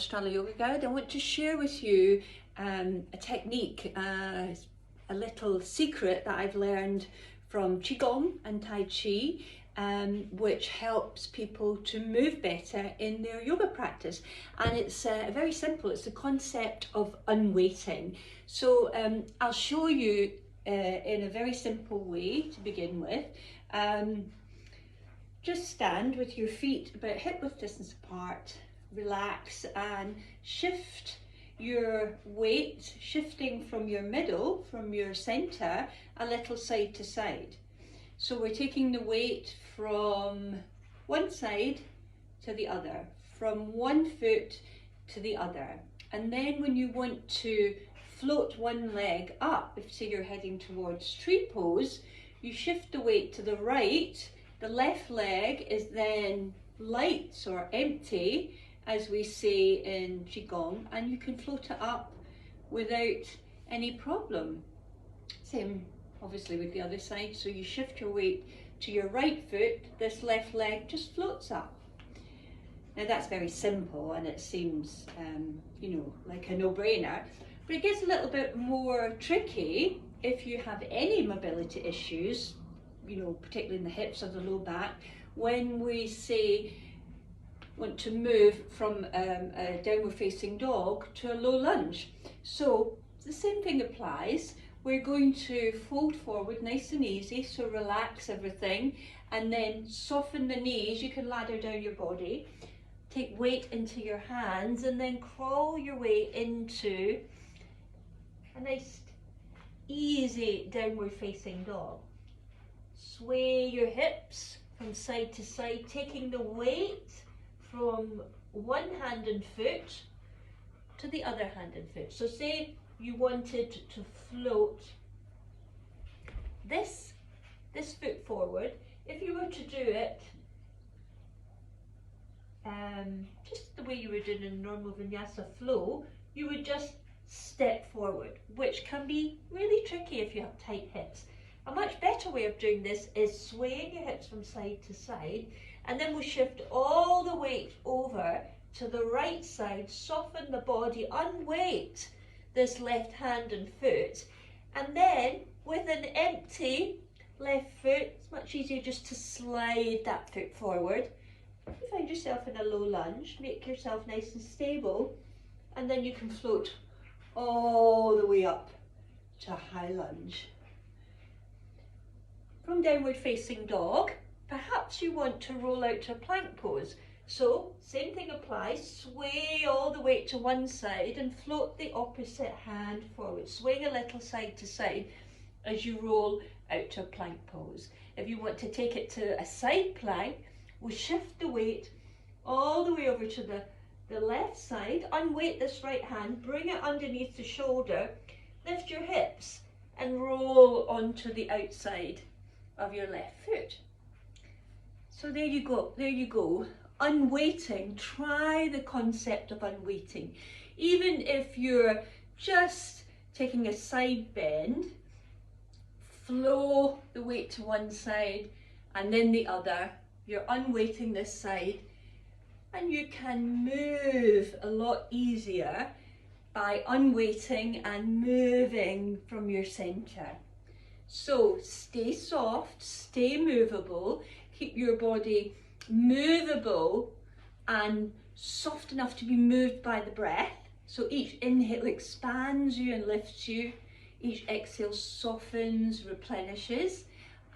Australia Yoga Guide. I want to share with you a technique, a little secret that I've learned from Qigong and Tai Chi, which helps people to move better in their yoga practice. And it's very simple. It's the concept of unweighting. So I'll show you in a very simple way to begin with. Just stand with your feet about hip-width distance apart, relax and shift your weight, shifting from your middle, from your center, a little side to side. So we're taking the weight from one side to the other, from one foot to the other. And then when you want to float one leg up, if say you're heading towards tree pose, you shift the weight to the right. The left leg is then light or empty, as we say in Qigong, and you can float it up without any problem. Same obviously with the other side. So you shift your weight to your right foot, this left leg just floats up. Now that's very simple and it seems like a no-brainer, but it gets a little bit more tricky if you have any mobility issues, particularly in the hips or the low back, when we say want to move from a downward facing dog to a low lunge. So the same thing applies. We're going to fold forward nice and easy, so relax everything and then soften the knees. You can ladder down your body, take weight into your hands and then crawl your way into a nice easy downward facing dog. Sway your hips from side to side, taking the weight from one hand and foot to the other hand and foot. So say you wanted to float this foot forward. If you were to do it just the way you would do in a normal vinyasa flow, you would just step forward, which can be really tricky if you have tight hips. A much better way of doing this is swaying your hips from side to side, and then we'll shift all the weight over to the right side, soften the body, unweight this left hand and foot, and then with an empty left foot, it's much easier just to slide that foot forward. You find yourself in a low lunge, make yourself nice and stable, and then you can float all the way up to a high lunge. From downward facing dog, perhaps you want to roll out to a plank pose. So same thing applies, sway all the weight to one side and float the opposite hand forward, swing a little side to side as you roll out to a plank pose. If you want to take it to a side plank, we'll shift the weight all the way over to the left side, unweight this right hand, bring it underneath the shoulder, lift your hips and roll onto the outside of your left foot. So there you go, unweighting. Try the concept of unweighting. Even if you're just taking a side bend, flow the weight to one side and then the other. You're unweighting this side and you can move a lot easier by unweighting and moving from your center. So stay soft, stay movable, keep your body movable and soft enough to be moved by the breath. So each inhale expands you and lifts you, each exhale softens, replenishes,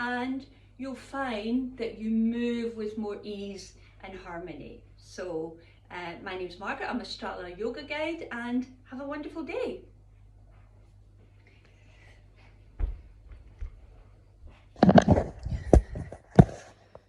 and you'll find that you move with more ease and harmony. So my name's Margaret, I'm a Australia Yoga Guide, and have a wonderful day.